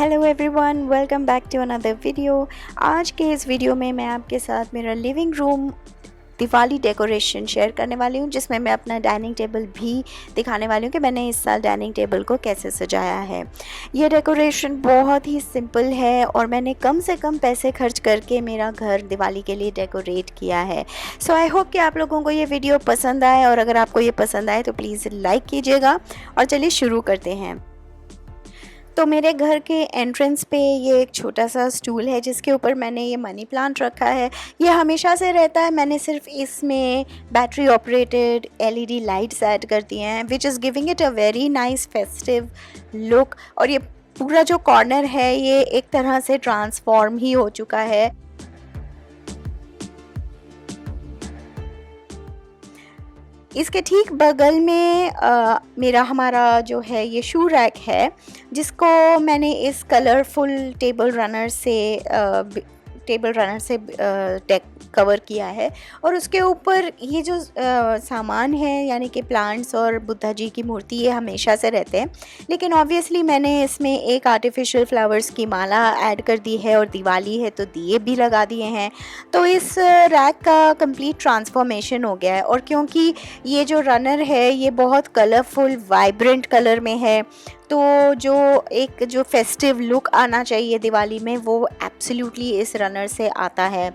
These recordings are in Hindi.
Hello everyone, welcome back to another video. आज के इस वीडियो में मैं आपके साथ मेरा living room Diwali decoration share करने वाली हूँ, जिसमें मैं अपना डाइनिंग टेबल भी दिखाने वाली हूँ कि मैंने इस साल डाइनिंग टेबल को कैसे सजाया है। ये डेकोरेशन बहुत ही सिंपल है और मैंने कम से कम पैसे खर्च करके मेरा घर दिवाली के लिए डेकोरेट किया है। सो आई होप कि आप लोगों को ये वीडियो पसंद आए, और अगर आपको ये पसंद आए तो प्लीज़ लाइक कीजिएगा। और चलिए शुरू करते हैं। तो मेरे घर के एंट्रेंस पे ये एक छोटा सा स्टूल है जिसके ऊपर मैंने ये मनी प्लांट रखा है। ये हमेशा से रहता है, मैंने सिर्फ इसमें battery operated LED lights add कर दिए हैं, which is giving it a very nice festive look. और ये पूरा जो कॉर्नर है ये एक तरह से ट्रांसफॉर्म ही हो चुका है। इसके ठीक बगल में हमारा जो है ये शू रैक है, जिसको मैंने इस कलरफुल टेबल रनर से कवर किया है। और उसके ऊपर ये जो सामान है यानी कि प्लांट्स और बुद्धा जी की मूर्ति, ये हमेशा से रहते हैं, लेकिन ऑब्वियसली मैंने इसमें एक आर्टिफिशियल फ्लावर्स की माला ऐड कर दी है और दिवाली है तो दिए भी लगा दिए हैं। तो इस रैक का कंप्लीट ट्रांसफॉर्मेशन हो गया है। और क्योंकि ये जो रनर है ये बहुत कलरफुल वाइब्रेंट कलर में है, तो जो फेस्टिव लुक आना चाहिए दिवाली में वो एब्सोल्युटली इस रनर से आता है।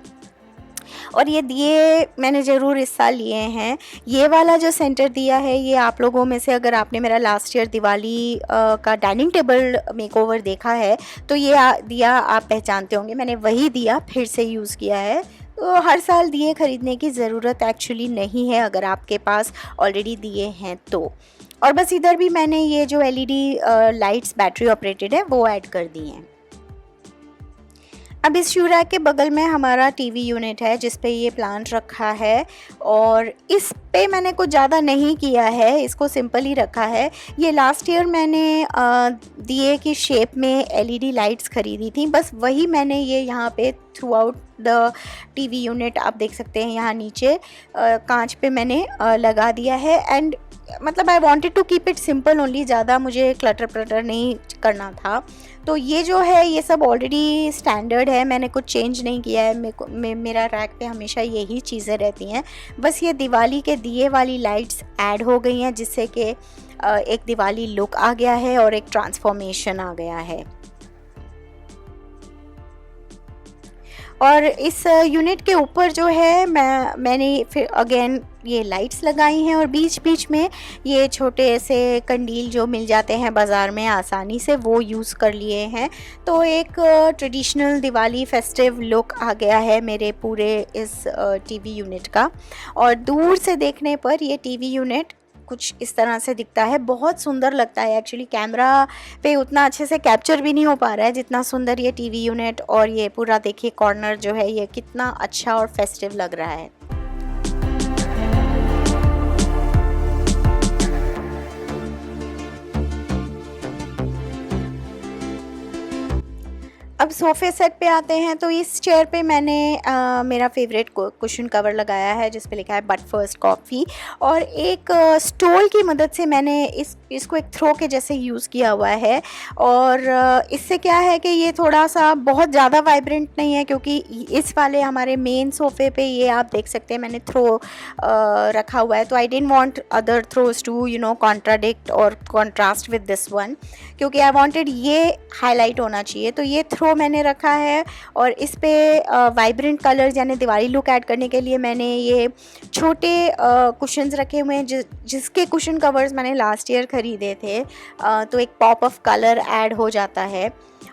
और ये दिए मैंने ज़रूर इस साल लिए हैं। ये वाला जो सेंटर दिया है, ये आप लोगों में से अगर आपने मेरा लास्ट ईयर दिवाली का डाइनिंग टेबल मेकओवर देखा है तो ये दिया आप पहचानते होंगे। मैंने वही दिया फिर से यूज़ किया है। तो हर साल दिए ख़रीदने की ज़रूरत एक्चुअली नहीं है अगर आपके पास ऑलरेडी दिए हैं तो। और बस इधर भी मैंने ये जो एलईडी लाइट्स बैटरी ऑपरेटेड है वो ऐड कर दी हैं। अब इस शू रैक के बगल में हमारा टीवी यूनिट है जिस पे ये प्लांट रखा है, और इस पे मैंने कुछ ज़्यादा नहीं किया है, इसको सिंपल ही रखा है। ये लास्ट ईयर मैंने दिए की शेप में एलईडी लाइट्स ख़रीदी थी, बस वही मैंने ये यहाँ पे through out the TV unit आप देख सकते हैं यहाँ नीचे कांच पे मैंने लगा दिया है। एंड मतलब I wanted to keep it simple only, ज़्यादा मुझे क्लटर प्लटर नहीं करना था। तो ये जो है ये सब ऑलरेडी स्टैंडर्ड है, मैंने कुछ चेंज नहीं किया है। मेरा रैक पे हमेशा यही चीज़ें रहती हैं। बस ये दिवाली के दिए वाली लाइट्स ऐड हो गई हैं जिससे कि एक दिवाली लुक आ गया है और एक ट्रांसफॉर्मेशन आ गया है। और इस यूनिट के ऊपर जो है मैंने फिर अगेन ये लाइट्स लगाई हैं, और बीच बीच में ये छोटे से कंडील जो मिल जाते हैं बाज़ार में आसानी से वो यूज़ कर लिए हैं। तो एक ट्रेडिशनल दिवाली फेस्टिव लुक आ गया है मेरे पूरे इस टीवी यूनिट का। और दूर से देखने पर ये टीवी यूनिट कुछ इस तरह से दिखता है, बहुत सुंदर लगता है। एक्चुअली कैमरा पे उतना अच्छे से कैप्चर भी नहीं हो पा रहा है जितना सुंदर ये टीवी यूनिट और ये पूरा देखिए कॉर्नर जो है ये कितना अच्छा और फेस्टिव लग रहा है। अब सोफ़े सेट पे आते हैं। तो इस चेयर पे मैंने मेरा फेवरेट कुशन कवर लगाया है जिस पे लिखा है बट फर्स्ट कॉफ़ी, और एक स्टोल की मदद से मैंने इसको एक थ्रो के जैसे यूज़ किया हुआ है। और इससे क्या है कि ये थोड़ा सा बहुत ज़्यादा वाइब्रेंट नहीं है, क्योंकि इस वाले हमारे मेन सोफ़े पे ये आप देख सकते हैं मैंने थ्रो रखा हुआ है। तो I didn't want other throws to contradict और कॉन्ट्रास्ट विद दिस वन, क्योंकि आई वांटेड ये हाईलाइट होना चाहिए। तो ये थ्रो मैंने रखा है, और इस पे वाइब्रेंट कलर्स यानी दिवाली लुक ऐड करने के लिए मैंने ये छोटे कुशन्स रखे हुए हैं जिसके कुशन कवर्स मैंने लास्ट ईयर ख़रीदे थे। तो एक पॉप ऑफ कलर ऐड हो जाता है।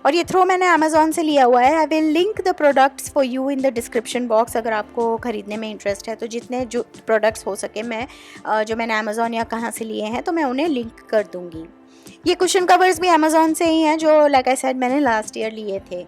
और ये थ्रो मैंने अमेज़ॉन से लिया हुआ है। I will link the products for you in the description box, अगर आपको ख़रीदने में इंटरेस्ट है तो जितने जो प्रोडक्ट्स हो सके मैं जो मैंने अमेज़ॉन या कहाँ से लिए हैं तो मैं उन्हें लिंक कर दूँगी। ये कुशन कवर्स भी अमेज़ॉन से ही हैं जो लाइक आई सेड मैंने लास्ट ईयर लिए थे।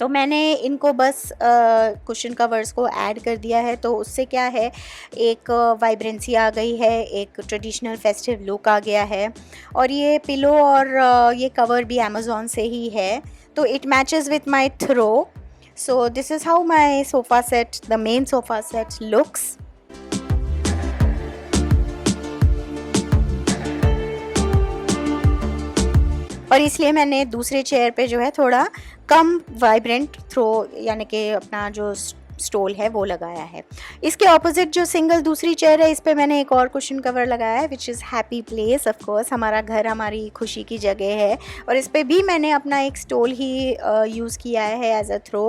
तो मैंने इनको बस कुशन कवर्स को ऐड कर दिया है, तो उससे क्या है एक वाइब्रेंसी आ गई है, एक ट्रेडिशनल फेस्टिव लुक आ गया है। और ये पिलो और ये कवर भी अमेज़ॉन से ही है, तो it matches with my throw. So this is how my sofa set, the main sofa set looks. और इसलिए मैंने दूसरे चेयर पे जो है थोड़ा कम वाइब्रेंट थ्रो यानी कि अपना जो स्टोल है वो लगाया है। इसके ऑपोजिट जो सिंगल दूसरी चेयर है, इस पे मैंने एक और कुशन कवर लगाया है which is happy place. Of course हमारा घर हमारी खुशी की जगह है, और इस पे भी मैंने अपना एक स्टोल ही यूज़ किया है एज अ थ्रो।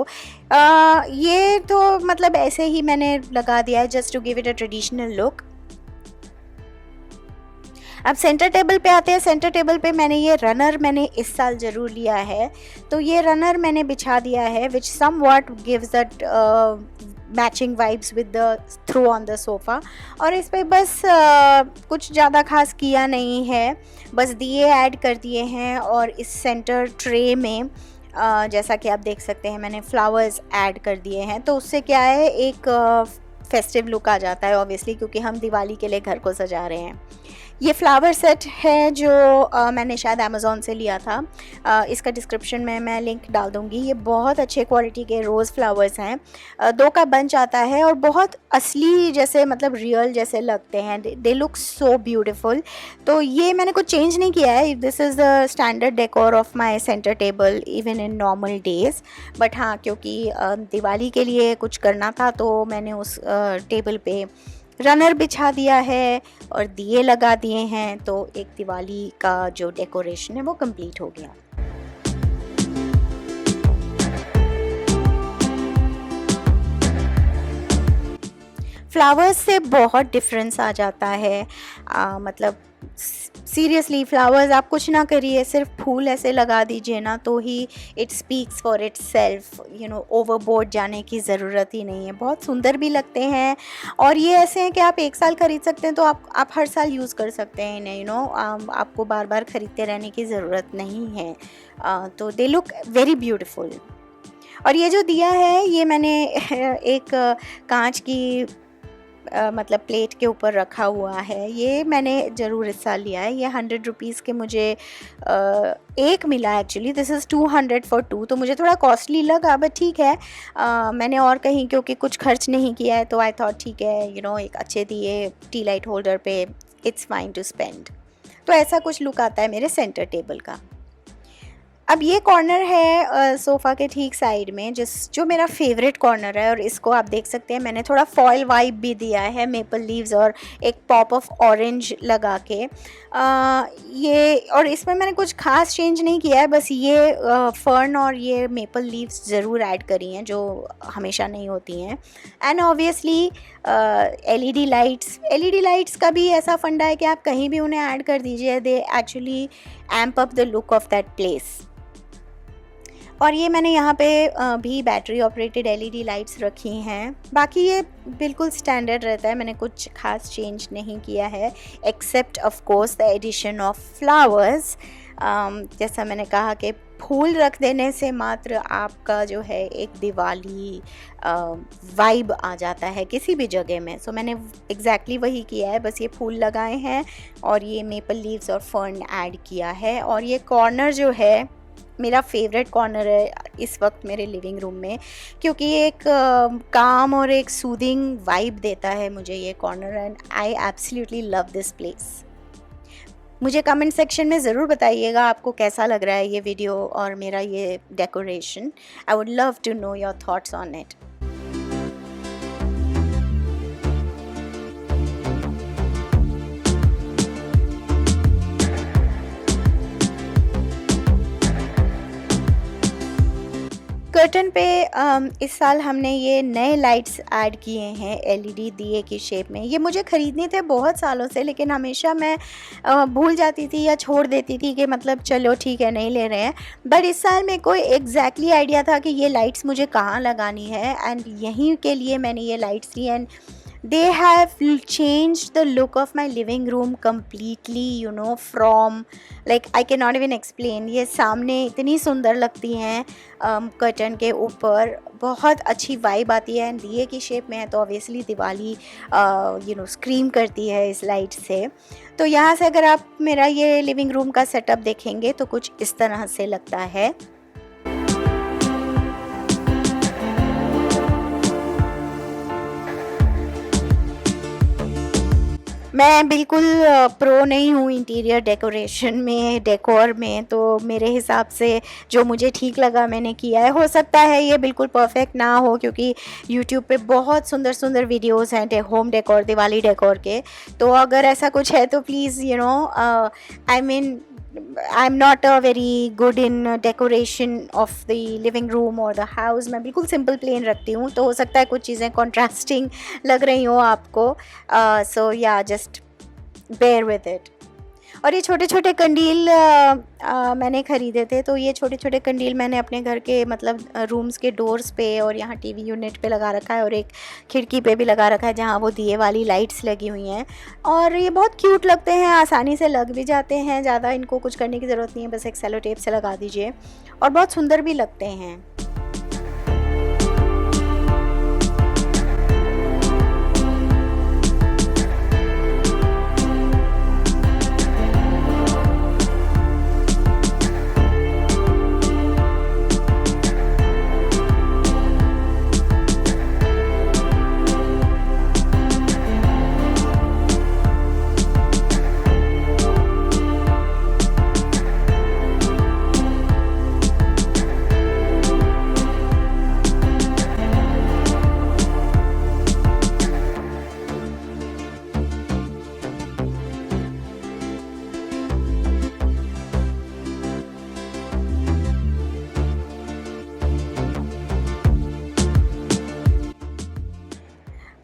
ये तो मतलब ऐसे ही मैंने लगा दिया है just to give it a traditional look. अब सेंटर टेबल पे आते हैं। सेंटर टेबल पे मैंने ये रनर मैंने इस साल ज़रूर लिया है, तो ये रनर मैंने बिछा दिया है which somewhat gives that matching vibes with the throw on the sofa. और इस पर बस कुछ ज़्यादा खास किया नहीं है, बस दिए ऐड कर दिए हैं। और इस सेंटर ट्रे में जैसा कि आप देख सकते हैं मैंने फ्लावर्स ऐड कर दिए हैं, तो उससे क्या है एक फेस्टिव लुक आ जाता है ऑब्वियसली, क्योंकि हम दिवाली के लिए घर को सजा रहे हैं। ये फ्लावर सेट है जो मैंने शायद अमेज़ॉन से लिया था। इसका डिस्क्रिप्शन में मैं लिंक डाल दूँगी। ये बहुत अच्छे क्वालिटी के रोज़ फ्लावर्स हैं। 2 का बंच आता है और बहुत असली जैसे मतलब रियल जैसे लगते हैं। They look so beautiful. तो ये मैंने कुछ चेंज नहीं किया है। This is the standard decor of my centre table even in normal days. But हाँ, क्योंकि दिवाली के लिए कुछ करना था तो मैंने उस टेबल पे रनर बिछा दिया है और दिए लगा दिए हैं, तो एक दिवाली का जो डेकोरेशन है वो कंप्लीट हो गया। फ्लावर्स से बहुत डिफरेंस आ जाता है। मतलब सीरियसली फ्लावर्स आप कुछ ना करिए, सिर्फ फूल ऐसे लगा दीजिए ना तो ही it speaks for itself. Overboard जाने की ज़रूरत ही नहीं है। बहुत सुंदर भी लगते हैं, और ये ऐसे हैं कि आप एक साल ख़रीद सकते हैं तो आप हर साल यूज़ कर सकते हैं इन्हें। आपको बार बार ख़रीदते रहने की ज़रूरत नहीं है। तो दे लुक वेरी ब्यूटिफुल। और ये जो दिया है ये मैंने एक कांच की मतलब प्लेट के ऊपर रखा हुआ है। ये मैंने ज़रूर इस साल लिया है। ये 100 रुपीज़ के मुझे एक मिला एक्चुअली। दिस इज़ 200 फॉर 2, तो मुझे थोड़ा कॉस्टली लगा बट ठीक है। मैंने और कहीं क्योंकि कुछ खर्च नहीं किया है तो आई थॉट ठीक है, एक अच्छे दिए टी लाइट होल्डर पे इट्स फाइन टू स्पेंड। तो ऐसा कुछ लुक आता है मेरे सेंटर टेबल का। अब ये कॉर्नर है सोफ़ा के ठीक साइड में जो मेरा फेवरेट कॉर्नर है, और इसको आप देख सकते हैं मैंने थोड़ा फॉयल वाइब भी दिया है मेपल लीव्स और एक पॉप ऑफ ऑरेंज लगा के। ये और इसमें मैंने कुछ खास चेंज नहीं किया है, बस ये फर्न और ये मेपल लीव्स ज़रूर ऐड करी हैं जो हमेशा नहीं होती हैं। एंड ऑब्वियसली एलईडी लाइट्स का भी ऐसा फंडा है कि आप कहीं भी उन्हें ऐड कर दीजिए, they actually amp up the look of that place. और ये मैंने यहाँ पे भी बैटरी ऑपरेटेड एलईडी लाइट्स रखी हैं। बाकी ये बिल्कुल स्टैंडर्ड रहता है, मैंने कुछ खास चेंज नहीं किया है except of course the addition of flowers. जैसा मैंने कहा कि फूल रख देने से मात्र आपका जो है एक दिवाली वाइब आ जाता है किसी भी जगह में। सो मैंने एग्जैक्टली वही किया है, बस ये फूल लगाए हैं और ये मेपल लीव्स और फर्न ऐड किया है। और ये कॉर्नर जो है मेरा फेवरेट कॉर्नर है इस वक्त मेरे लिविंग रूम में, क्योंकि एक काम और एक सूदिंग वाइब देता है मुझे ये corner, and I absolutely love this place. मुझे कमेंट सेक्शन में ज़रूर बताइएगा आपको कैसा लग रहा है ये वीडियो और मेरा ये decoration. I would love to know your thoughts on it. Curtain पे इस साल हमने ये नए लाइट्स ऐड किए हैं एलईडी दिए की शेप में। ये मुझे ख़रीदने थे बहुत सालों से, लेकिन हमेशा मैं भूल जाती थी या छोड़ देती थी कि मतलब चलो ठीक है नहीं ले रहे हैं। बट इस साल मेरे को एग्जैक्टली आइडिया था कि ये लाइट्स मुझे कहाँ लगानी है, एंड यहीं के लिए मैंने ये लाइट्स ली। And they have changed the look of my living room completely, from like I cannot even explain। ये सामने इतनी सुंदर लगती हैं कर्टन के ऊपर, बहुत अच्छी वाइब आती है, एंड दिए की शेप में है तो ऑब्वियसली दिवाली स्क्रीम करती है इस लाइट से। तो यहाँ से अगर आप मेरा ये लिविंग रूम का सेटअप देखेंगे तो कुछ इस तरह से लगता है। मैं बिल्कुल प्रो नहीं हूँ इंटीरियर डेकोरेशन में, डेकोर में, तो मेरे हिसाब से जो मुझे ठीक लगा मैंने किया है। हो सकता है ये बिल्कुल परफेक्ट ना हो, क्योंकि यूट्यूब पे बहुत सुंदर सुंदर वीडियोस हैं होम डेकोर, दिवाली डेकोर के। तो अगर ऐसा कुछ है तो please you know, I mean I'm not a very good in decoration of the living room or the house. मैं बिल्कुल सिंपल प्लेन रखती हूँ, तो हो सकता है कुछ चीज़ें कॉन्ट्रास्टिंग लग रही हो आपको, सो या जस्ट बेयर विद इट। और ये छोटे छोटे कंडील मैंने ख़रीदे थे, तो ये छोटे छोटे कंडील मैंने अपने घर के मतलब रूम्स के डोर्स पे और यहाँ टीवी यूनिट पे लगा रखा है, और एक खिड़की पे भी लगा रखा है जहाँ वो दिए वाली लाइट्स लगी हुई हैं। और ये बहुत क्यूट लगते हैं, आसानी से लग भी जाते हैं, ज़्यादा इनको कुछ करने की ज़रूरत नहीं है, बस एक सेलो टेप से लगा दीजिए, और बहुत सुंदर भी लगते हैं।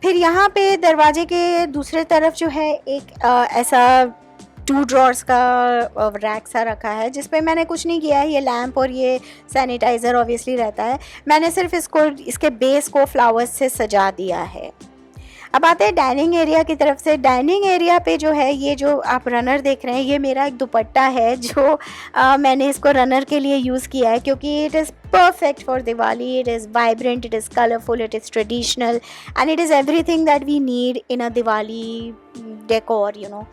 फिर यहाँ पे दरवाजे के दूसरे तरफ जो है एक ऐसा 2 ड्रॉर्स का रैक सा रखा है, जिस पे मैंने कुछ नहीं किया है। ये लैंप और ये सैनिटाइज़र ऑब्वियसली रहता है, मैंने सिर्फ इसके बेस को फ्लावर्स से सजा दिया है। अब आते हैं डाइनिंग एरिया की तरफ से। डाइनिंग एरिया पे जो है, ये जो आप रनर देख रहे हैं, ये मेरा एक दुपट्टा है जो मैंने इसको रनर के लिए यूज़ किया है, क्योंकि it is perfect for Diwali. It is vibrant, it is colorful, it is traditional, and it is everything that we need in a Diwali decor, you know.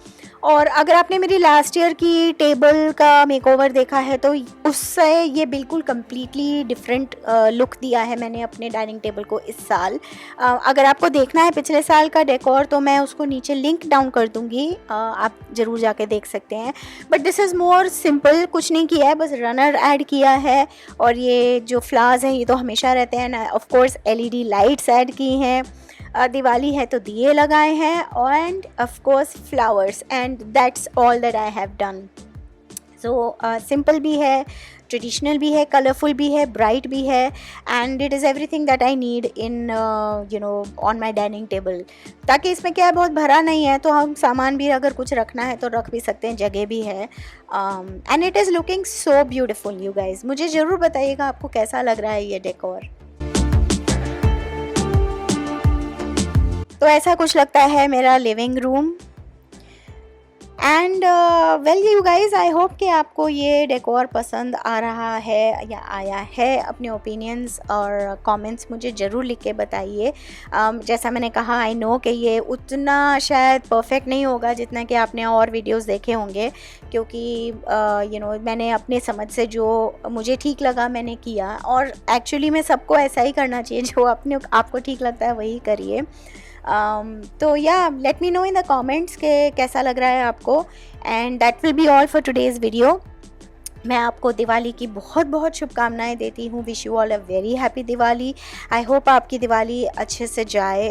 और अगर आपने मेरी लास्ट ईयर की टेबल का मेकओवर देखा है तो उससे ये बिल्कुल कम्प्लीटली डिफरेंट लुक दिया है मैंने अपने डाइनिंग टेबल को इस साल। अगर आपको देखना है पिछले साल का डेकोर तो मैं उसको नीचे लिंक डाउन कर दूँगी, आप ज़रूर जाके देख सकते हैं। But this is more simple, कुछ नहीं किया है, बस रनर ऐड किया है, और ये जो फ्लावर्स हैं ये तो हमेशा रहते हैं ना। Of course LED lights add की हैं, दिवाली है तो दिए लगाए हैं, end of course flowers, and that's all that I have done. So simple भी है, ट्रेडिशनल भी है, कलरफुल भी है, ब्राइट भी है, and it is everything that I need in you know on my dining table. ताकि इसमें क्या है, बहुत भरा नहीं है, तो हम सामान भी अगर कुछ रखना है तो रख भी सकते हैं, जगह भी है। And it is looking so beautiful you guys. मुझे ज़रूर बताइएगा आपको कैसा लग रहा है ये डेकोर। तो ऐसा कुछ लगता है मेरा living room. And well you guys, I hope कि आपको ये डेकोर पसंद आ रहा है या आया है। अपने ओपिनियंस और कमेंट्स मुझे ज़रूर लिख के बताइए। जैसा मैंने कहा, आई नो कि ये उतना शायद परफेक्ट नहीं होगा जितना कि आपने और वीडियोस देखे होंगे, क्योंकि यू नो मैंने अपने समझ से जो मुझे ठीक लगा मैंने किया, और एक्चुअली में सबको ऐसा ही करना चाहिए, जो आपको ठीक लगता है वही करिए। तो या let me know in the comments के कैसा लग रहा है आपको। And that will be all for today's video. मैं आपको दिवाली की बहुत बहुत शुभकामनाएं देती हूँ। Wish you all a very happy Diwali. I hope आपकी दिवाली अच्छे से जाए।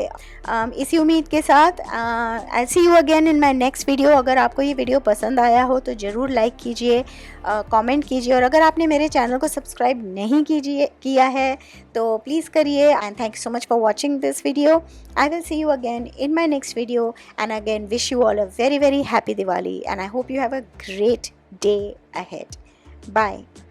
इसी उम्मीद के साथ I see you again in my next video. अगर आपको ये वीडियो पसंद आया हो तो ज़रूर लाइक कीजिए, कमेंट कीजिए, और अगर आपने मेरे चैनल को सब्सक्राइब नहीं किया है तो प्लीज़ करिए। And thank you so much for watching this video. I will see you again in my next video, and again wish you all a very very happy Diwali, and I hope you have a great day ahead. Bye.